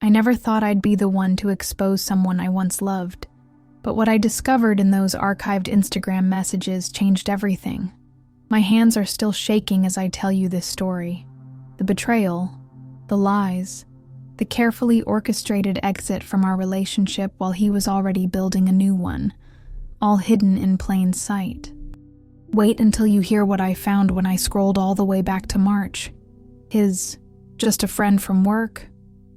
I never thought I'd be the one to expose someone I once loved, but what I discovered in those archived Instagram messages changed everything. My hands are still shaking as I tell you this story. The betrayal, the lies, the carefully orchestrated exit from our relationship while he was already building a new one, all hidden in plain sight. Wait until you hear what I found when I scrolled all the way back to March. His "just a friend from work"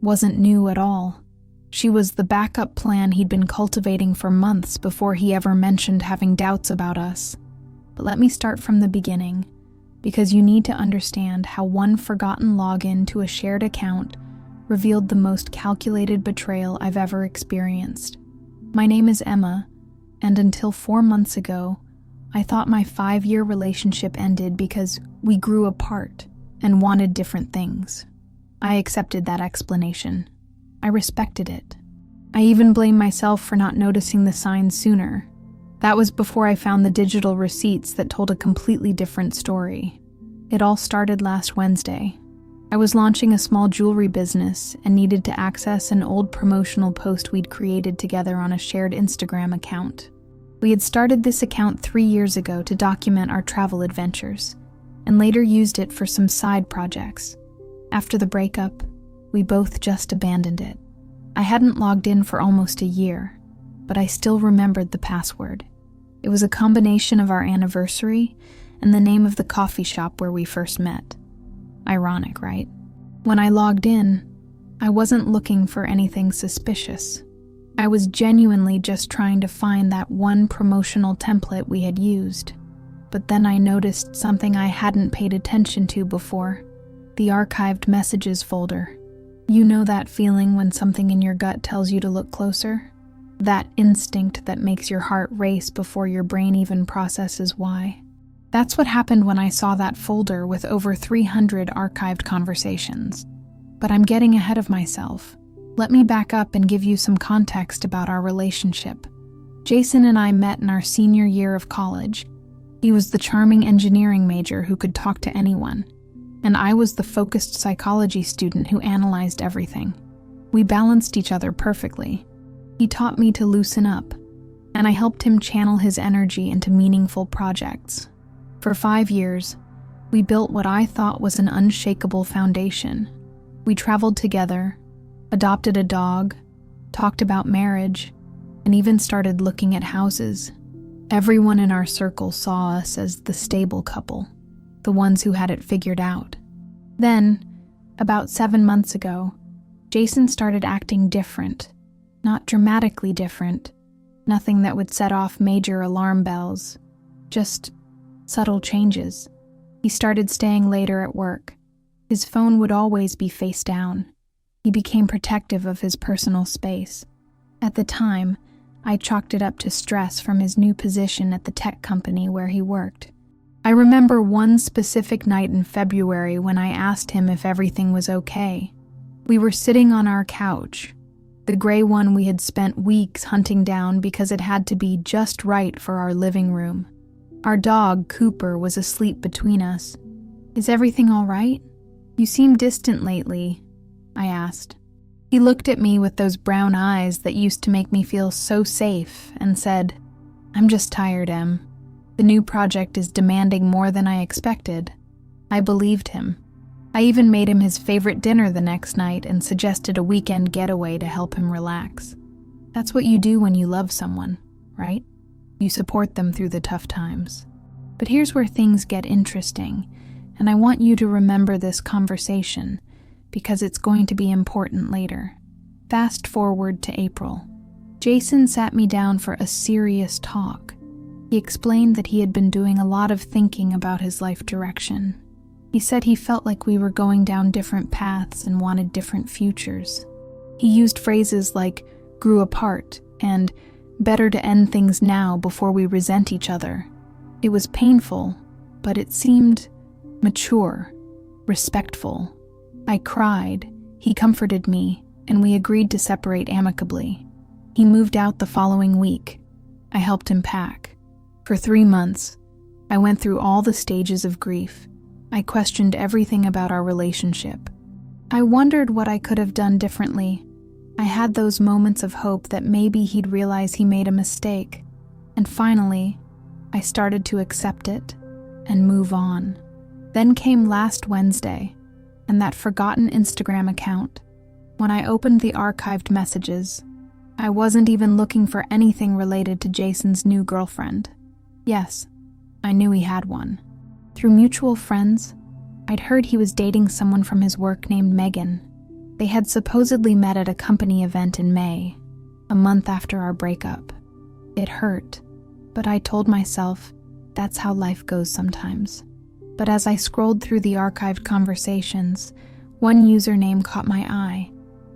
wasn't new at all. She was the backup plan he'd been cultivating for months before he ever mentioned having doubts about us. But let me start from the beginning, because you need to understand how one forgotten login to a shared account revealed the most calculated betrayal I've ever experienced. My name is Emma, and until 4 months ago, I thought my 5-year relationship ended because we grew apart and wanted different things. I accepted that explanation. I respected it. I even blame myself for not noticing the signs sooner. That was before I found the digital receipts that told a completely different story. It all started last Wednesday. I was launching a small jewelry business and needed to access an old promotional post we'd created together on a shared Instagram account. We had started this account 3 years ago to document our travel adventures, and later used it for some side projects. After the breakup, we both just abandoned it. I hadn't logged in for almost a year, but I still remembered the password. It was a combination of our anniversary and the name of the coffee shop where we first met. Ironic, right? When I logged in, I wasn't looking for anything suspicious. I was genuinely just trying to find that one promotional template we had used. But then I noticed something I hadn't paid attention to before: the archived messages folder. You know that feeling when something in your gut tells you to look closer? That instinct that makes your heart race before your brain even processes why. That's what happened when I saw that folder with over 300 archived conversations. But I'm getting ahead of myself. Let me back up and give you some context about our relationship. Jason and I met in our senior year of college. He was the charming engineering major who could talk to anyone, and I was the focused psychology student who analyzed everything. We balanced each other perfectly. He taught me to loosen up, and I helped him channel his energy into meaningful projects. For 5 years, we built what I thought was an unshakable foundation. We traveled together, adopted a dog, talked about marriage, and even started looking at houses. Everyone in our circle saw us as the stable couple, the ones who had it figured out. Then, about 7 months ago, Jason started acting different. Not dramatically different, nothing that would set off major alarm bells, just subtle changes. He started staying later at work. His phone would always be face down. He became protective of his personal space. At the time, I chalked it up to stress from his new position at the tech company where he worked. I remember one specific night in February when I asked him if everything was okay. We were sitting on our couch, the gray one we had spent weeks hunting down because it had to be just right for our living room. Our dog, Cooper, was asleep between us. "Is everything all right? You seem distant lately," I asked. He looked at me with those brown eyes that used to make me feel so safe and said, "I'm just tired, Em. The new project is demanding more than I expected." I believed him. I even made him his favorite dinner the next night and suggested a weekend getaway to help him relax. That's what you do when you love someone, right? You support them through the tough times. But here's where things get interesting, and I want you to remember this conversation because it's going to be important later. Fast forward to April. Jason sat me down for a serious talk. He explained that he had been doing a lot of thinking about his life direction. He said he felt like we were going down different paths and wanted different futures. He used phrases like "grew apart" and "better to end things now before we resent each other." It was painful, but it seemed mature, respectful. I cried, he comforted me, and we agreed to separate amicably. He moved out the following week. I helped him pack. For 3 months, I went through all the stages of grief. I questioned everything about our relationship. I wondered what I could have done differently, I had those moments of hope that maybe he'd realize he made a mistake. And finally, I started to accept it and move on. Then came last Wednesday, and that forgotten Instagram account. When I opened the archived messages, I wasn't even looking for anything related to Jason's new girlfriend. Yes, I knew he had one. Through mutual friends, I'd heard he was dating someone from his work named Megan. They had supposedly met at a company event in May, a month after our breakup. It hurt, but I told myself that's how life goes sometimes. But as I scrolled through the archived conversations, one username caught my eye,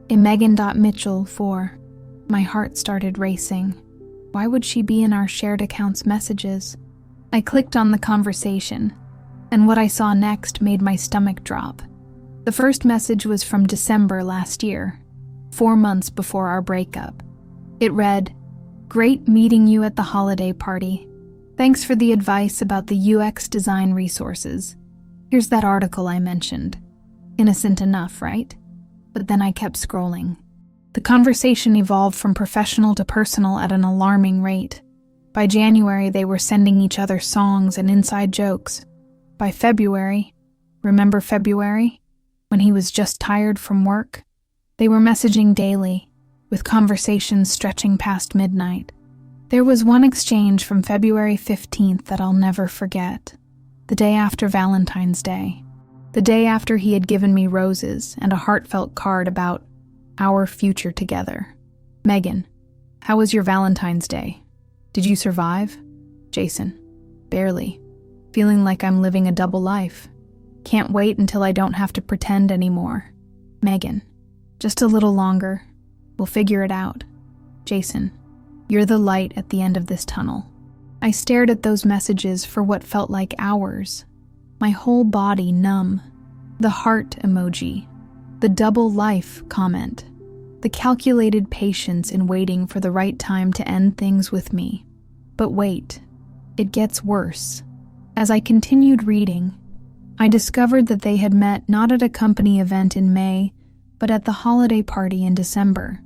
Megan.Mitchell4. My heart started racing. Why would she be in our shared accounts messages? I clicked on the conversation, and what I saw next made my stomach drop. The first message was from December last year, 4 months before our breakup. It read, "Great meeting you at the holiday party. Thanks for the advice about the UX design resources. Here's that article I mentioned." Innocent enough, right? But then I kept scrolling. The conversation evolved from professional to personal at an alarming rate. By January, they were sending each other songs and inside jokes. By February, remember February? When he was just tired from work? They were messaging daily, with conversations stretching past midnight. There was one exchange from February 15th that I'll never forget. The day after Valentine's Day. The day after he had given me roses and a heartfelt card about our future together. "Megan, how was your Valentine's Day? Did you survive?" Jason, "Barely. Feeling like I'm living a double life. Can't wait until I don't have to pretend anymore." Megan, "Just a little longer. We'll figure it out." Jason, "You're the light at the end of this tunnel." I stared at those messages for what felt like hours. My whole body numb. The heart emoji. The double life comment. The calculated patience in waiting for the right time to end things with me. But wait, it gets worse. As I continued reading, I discovered that they had met not at a company event in May, but at the holiday party in December.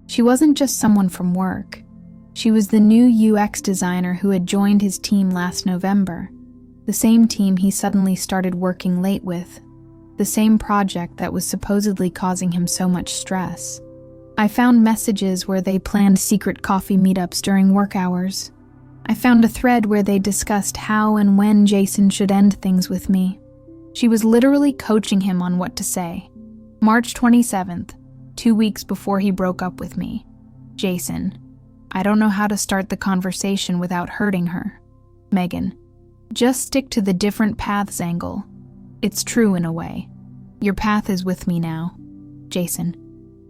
She wasn't just someone from work. She was the new UX designer who had joined his team last November, the same team he suddenly started working late with, the same project that was supposedly causing him so much stress. I found messages where they planned secret coffee meetups during work hours. I found a thread where they discussed how and when Jason should end things with me. She was literally coaching him on what to say. March 27th, 2 weeks before he broke up with me. Jason, "I don't know how to start the conversation without hurting her." Megan, "Just stick to the different paths angle. It's true in a way. Your path is with me now." Jason,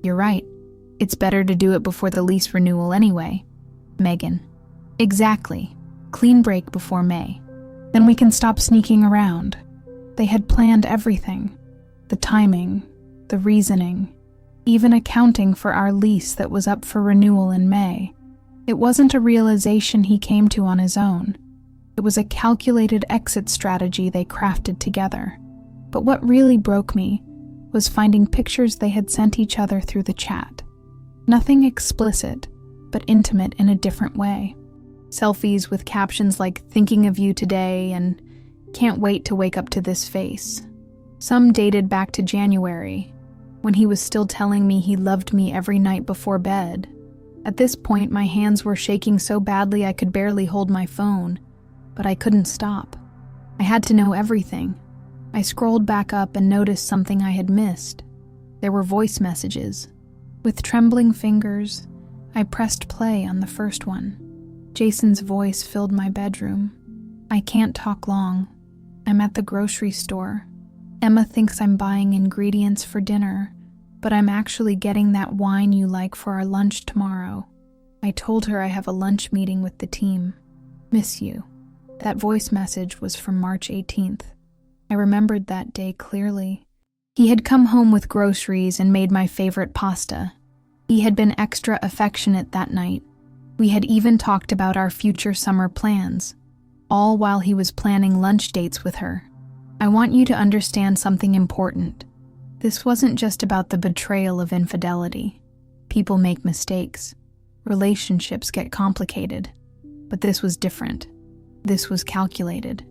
"You're right. It's better to do it before the lease renewal anyway." Megan, "Exactly. Clean break before May. Then we can stop sneaking around." They had planned everything. The timing, the reasoning, even accounting for our lease that was up for renewal in May. It wasn't a realization he came to on his own. It was a calculated exit strategy they crafted together. But what really broke me was finding pictures they had sent each other through the chat. Nothing explicit, but intimate in a different way. Selfies with captions like "thinking of you today" and "can't wait to wake up to this face." Some dated back to January, when he was still telling me he loved me every night before bed. At this point, my hands were shaking so badly I could barely hold my phone, but I couldn't stop. I had to know everything. I scrolled back up and noticed something I had missed. There were voice messages. With trembling fingers, I pressed play on the first one. Jason's voice filled my bedroom. "I can't talk long. I'm at the grocery store. Emma thinks I'm buying ingredients for dinner, but I'm actually getting that wine you like for our lunch tomorrow. I told her I have a lunch meeting with the team. Miss you." That voice message was from March 18th. I remembered that day clearly. He had come home with groceries and made my favorite pasta. He had been extra affectionate that night. We had even talked about our future summer plans, all while he was planning lunch dates with her. I want you to understand something important. This wasn't just about the betrayal of infidelity. People make mistakes. Relationships get complicated. But this was different. This was calculated,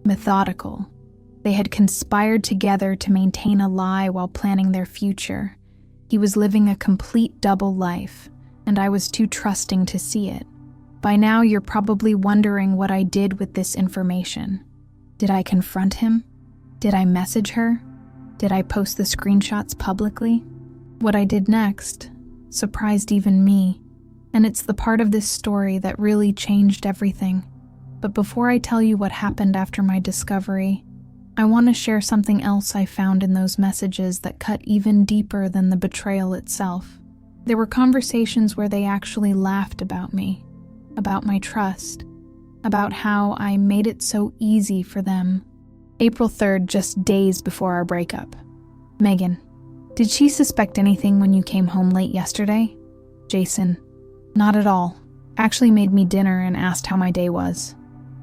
methodical. They had conspired together to maintain a lie while planning their future. He was living a complete double life, and I was too trusting to see it. By now, you're probably wondering what I did with this information. Did I confront him? Did I message her? Did I post the screenshots publicly? What I did next surprised even me, and it's the part of this story that really changed everything. But before I tell you what happened after my discovery, I want to share something else I found in those messages that cut even deeper than the betrayal itself. There were conversations where they actually laughed about me, about my trust, about how I made it so easy for them. April 3rd, just days before our breakup. Megan, did she suspect anything when you came home late yesterday? Jason, not at all. Actually made me dinner and asked how my day was.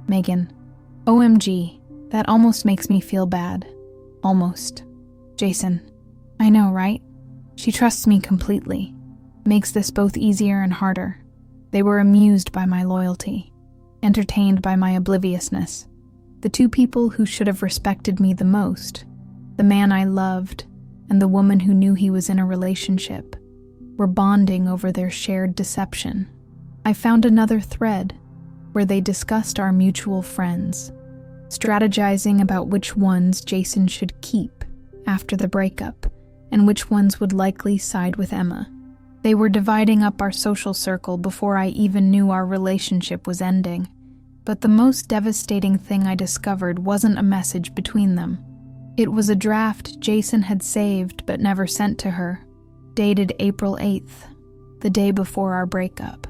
Megan, OMG, that almost makes me feel bad. Almost. Jason, I know, right? She trusts me completely. Makes this both easier and harder. They were amused by my loyalty, entertained by my obliviousness. The two people who should have respected me the most, the man I loved and the woman who knew he was in a relationship, were bonding over their shared deception. I found another thread where they discussed our mutual friends, strategizing about which ones Jason should keep after the breakup and which ones would likely side with Emma. They were dividing up our social circle before I even knew our relationship was ending. But the most devastating thing I discovered wasn't a message between them. It was a draft Jason had saved but never sent to her, dated April 8th, the day before our breakup.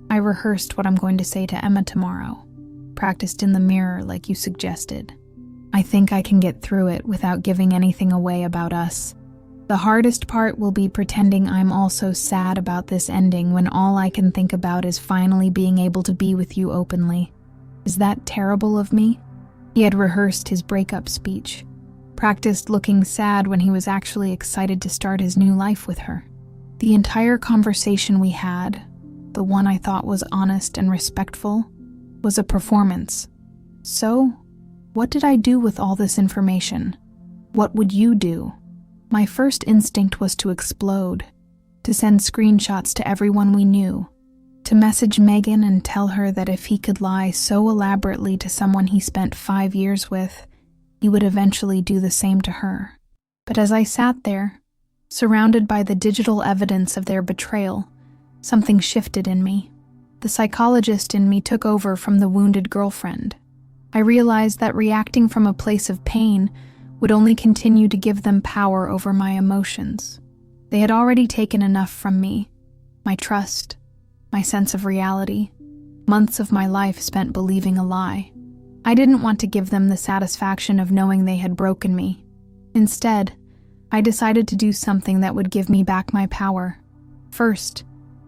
I rehearsed what I'm going to say to Emma tomorrow, practiced in the mirror like you suggested. I think I can get through it without giving anything away about us. The hardest part will be pretending I'm also sad about this ending when all I can think about is finally being able to be with you openly. Is that terrible of me? He had rehearsed his breakup speech, practiced looking sad when he was actually excited to start his new life with her. The entire conversation we had, the one I thought was honest and respectful, was a performance. So, what did I do with all this information? What would you do? My first instinct was to explode, to send screenshots to everyone we knew, to message Megan and tell her that if he could lie so elaborately to someone he spent 5 years with, he would eventually do the same to her. But as I sat there, surrounded by the digital evidence of their betrayal, something shifted in me. The psychologist in me took over from the wounded girlfriend. I realized that reacting from a place of pain would only continue to give them power over my emotions. They had already taken enough from me, my trust, my sense of reality, months of my life spent believing a lie. I didn't want to give them the satisfaction of knowing they had broken me. Instead, I decided to do something that would give me back my power. First,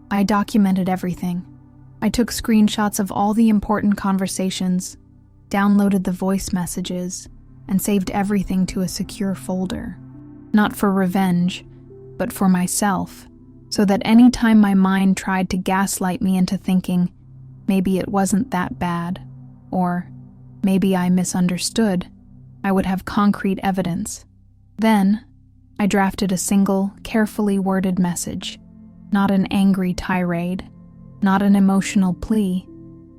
I documented everything. I took screenshots of all the important conversations, downloaded the voice messages, and saved everything to a secure folder. Not for revenge, but for myself, so that any time my mind tried to gaslight me into thinking, maybe it wasn't that bad, or maybe I misunderstood, I would have concrete evidence. Then, I drafted a single, carefully worded message. Not an angry tirade, not an emotional plea,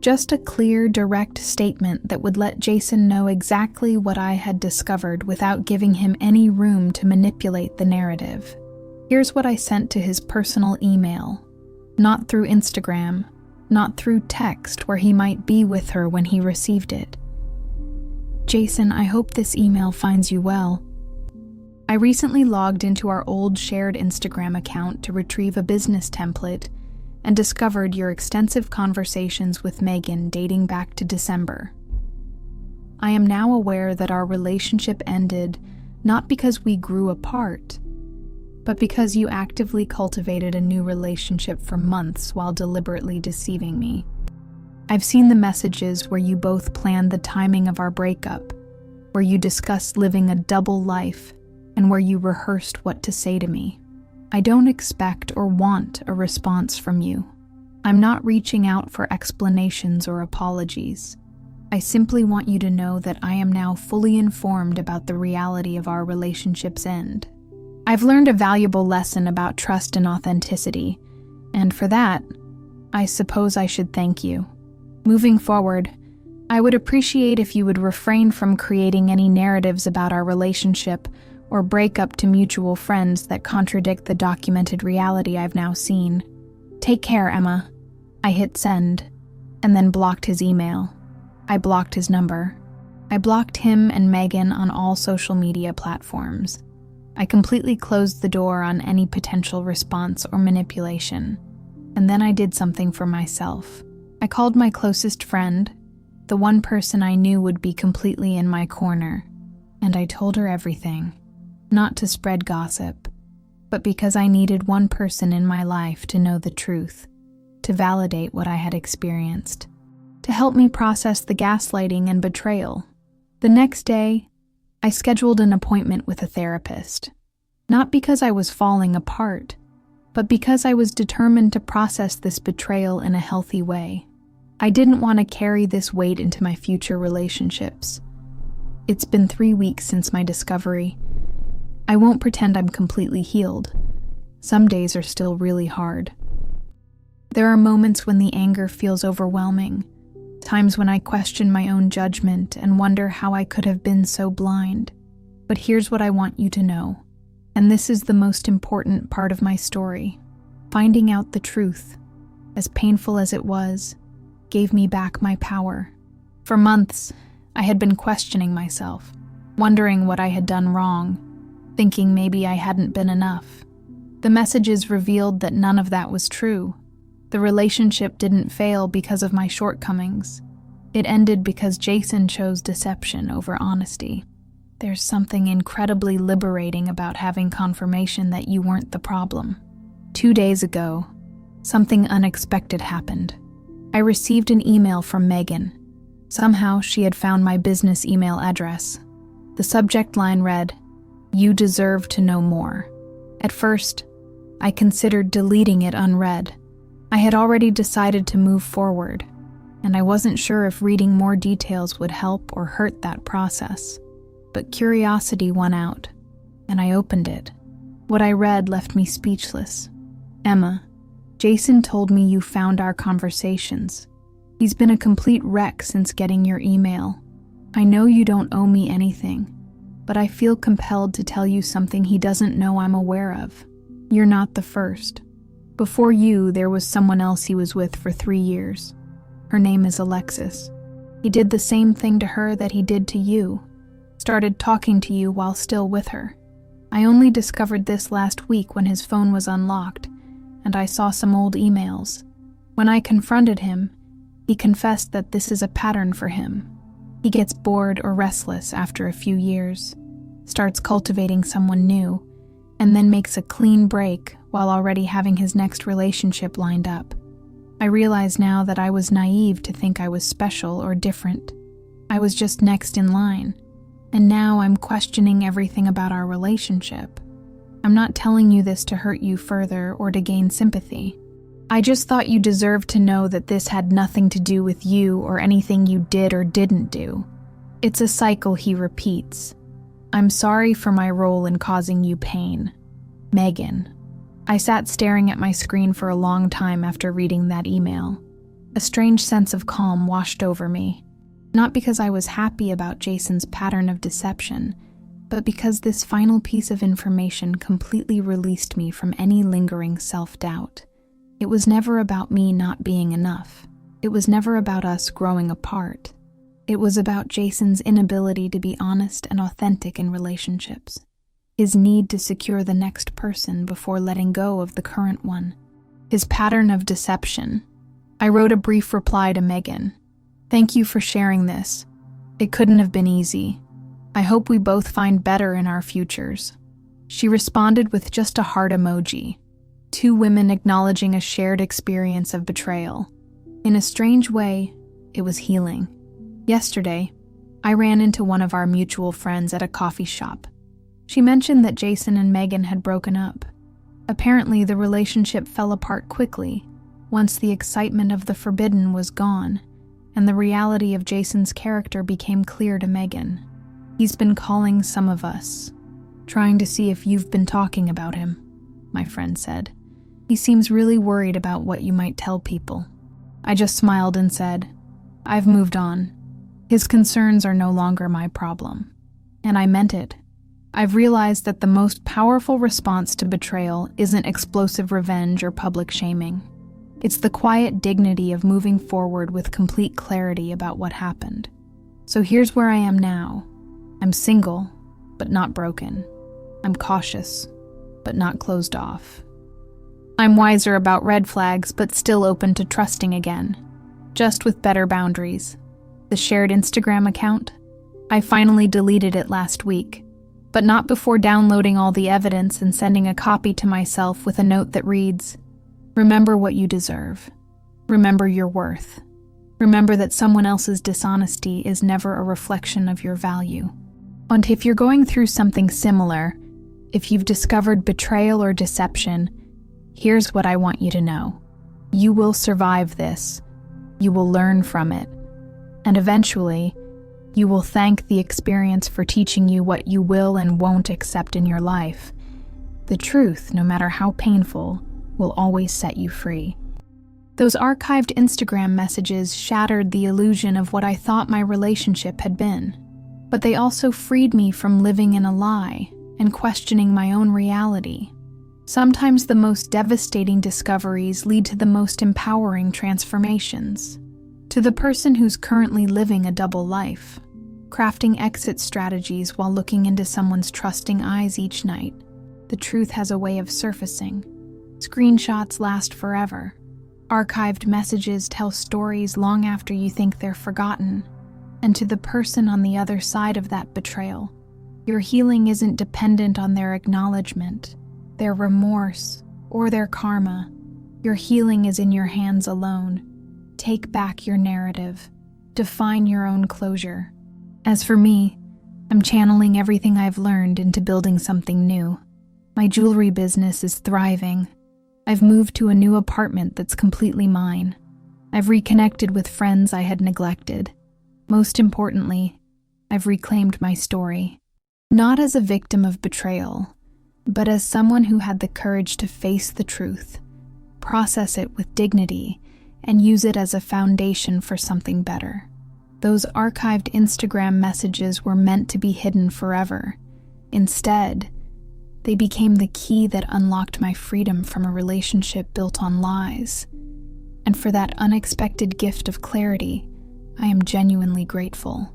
just a clear, direct statement that would let Jason know exactly what I had discovered without giving him any room to manipulate the narrative. Here's what I sent to his personal email. Not through Instagram, not through text where he might be with her when he received it. Jason, I hope this email finds you well. I recently logged into our old shared Instagram account to retrieve a business template and discovered your extensive conversations with Megan dating back to December. I am now aware that our relationship ended not because we grew apart, but because you actively cultivated a new relationship for months while deliberately deceiving me. I've seen the messages where you both planned the timing of our breakup, where you discussed living a double life, and where you rehearsed what to say to me. I don't expect or want a response from you. I'm not reaching out for explanations or apologies. I simply want you to know that I am now fully informed about the reality of our relationship's end. I've learned a valuable lesson about trust and authenticity, and for that, I suppose I should thank you. Moving forward, I would appreciate if you would refrain from creating any narratives about our relationship or breakup to mutual friends that contradict the documented reality I've now seen. Take care, Emma. I hit send, and then blocked his email. I blocked his number. I blocked him and Megan on all social media platforms. I completely closed the door on any potential response or manipulation. And then I did something for myself. I called my closest friend, the one person I knew would be completely in my corner, and I told her everything. Not to spread gossip, but because I needed one person in my life to know the truth, to validate what I had experienced, to help me process the gaslighting and betrayal. The next day, I scheduled an appointment with a therapist, not because I was falling apart, but because I was determined to process this betrayal in a healthy way. I didn't want to carry this weight into my future relationships. It's been 3 weeks since my discovery. I won't pretend I'm completely healed. Some days are still really hard. There are moments when the anger feels overwhelming, times when I question my own judgment and wonder how I could have been so blind. But here's what I want you to know, and this is the most important part of my story. Finding out the truth, as painful as it was, gave me back my power. For months, I had been questioning myself, wondering what I had done wrong, thinking maybe I hadn't been enough. The messages revealed that none of that was true. The relationship didn't fail because of my shortcomings. It ended because Jason chose deception over honesty. There's something incredibly liberating about having confirmation that you weren't the problem. 2 days ago, something unexpected happened. I received an email from Megan. Somehow she had found my business email address. The subject line read, "You deserve to know more." At first, I considered deleting it unread. I had already decided to move forward, and I wasn't sure if reading more details would help or hurt that process. But curiosity won out, and I opened it. What I read left me speechless. "Emma, Jason told me you found our conversations. He's been a complete wreck since getting your email. I know you don't owe me anything, but I feel compelled to tell you something he doesn't know I'm aware of. You're not the first. Before you, there was someone else he was with for 3 years. Her name is Alexis. He did the same thing to her that he did to you. Started talking to you while still with her. I only discovered this last week when his phone was unlocked, and I saw some old emails. When I confronted him, he confessed that this is a pattern for him. He gets bored or restless after a few years, starts cultivating someone new, and then makes a clean break while already having his next relationship lined up. I realize now that I was naive to think I was special or different. I was just next in line, and now I'm questioning everything about our relationship. I'm not telling you this to hurt you further or to gain sympathy. I just thought you deserved to know that this had nothing to do with you or anything you did or didn't do. It's a cycle he repeats. I'm sorry for my role in causing you pain. Megan." I sat staring at my screen for a long time after reading that email. A strange sense of calm washed over me, not because I was happy about Jason's pattern of deception, but because this final piece of information completely released me from any lingering self-doubt. It was never about me not being enough. It was never about us growing apart. It was about Jason's inability to be honest and authentic in relationships. His need to secure the next person before letting go of the current one. His pattern of deception. I wrote a brief reply to Megan. "Thank you for sharing this. It couldn't have been easy. I hope we both find better in our futures." She responded with just a heart emoji. 2 women acknowledging a shared experience of betrayal. In a strange way, it was healing. Yesterday, I ran into one of our mutual friends at a coffee shop. She mentioned that Jason and Megan had broken up. Apparently, the relationship fell apart quickly once the excitement of the forbidden was gone and the reality of Jason's character became clear to Megan. He's been calling some of us, trying to see if you've been talking about him, my friend said. He seems really worried about what you might tell people. I just smiled and said, I've moved on. His concerns are no longer my problem. And I meant it. I've realized that the most powerful response to betrayal isn't explosive revenge or public shaming. It's the quiet dignity of moving forward with complete clarity about what happened. So here's where I am now. I'm single, but not broken. I'm cautious, but not closed off. I'm wiser about red flags, but still open to trusting again, just with better boundaries. The shared Instagram account? I finally deleted it last week, but not before downloading all the evidence and sending a copy to myself with a note that reads, remember what you deserve. Remember your worth. Remember that someone else's dishonesty is never a reflection of your value. And if you're going through something similar, if you've discovered betrayal or deception, here's what I want you to know. You will survive this. You will learn from it. And eventually, you will thank the experience for teaching you what you will and won't accept in your life. The truth, no matter how painful, will always set you free. Those archived Instagram messages shattered the illusion of what I thought my relationship had been. But they also freed me from living in a lie and questioning my own reality. Sometimes the most devastating discoveries lead to the most empowering transformations. To the person who's currently living a double life, crafting exit strategies while looking into someone's trusting eyes each night, the truth has a way of surfacing. Screenshots last forever. Archived messages tell stories long after you think they're forgotten. And to the person on the other side of that betrayal, your healing isn't dependent on their acknowledgement, their remorse, or their karma. Your healing is in your hands alone. Take back your narrative. Define your own closure. As for me, I'm channeling everything I've learned into building something new. My jewelry business is thriving. I've moved to a new apartment that's completely mine. I've reconnected with friends I had neglected. Most importantly, I've reclaimed my story. Not as a victim of betrayal, but as someone who had the courage to face the truth, process it with dignity, and use it as a foundation for something better. Those archived Instagram messages were meant to be hidden forever. Instead, they became the key that unlocked my freedom from a relationship built on lies. And for that unexpected gift of clarity, I am genuinely grateful.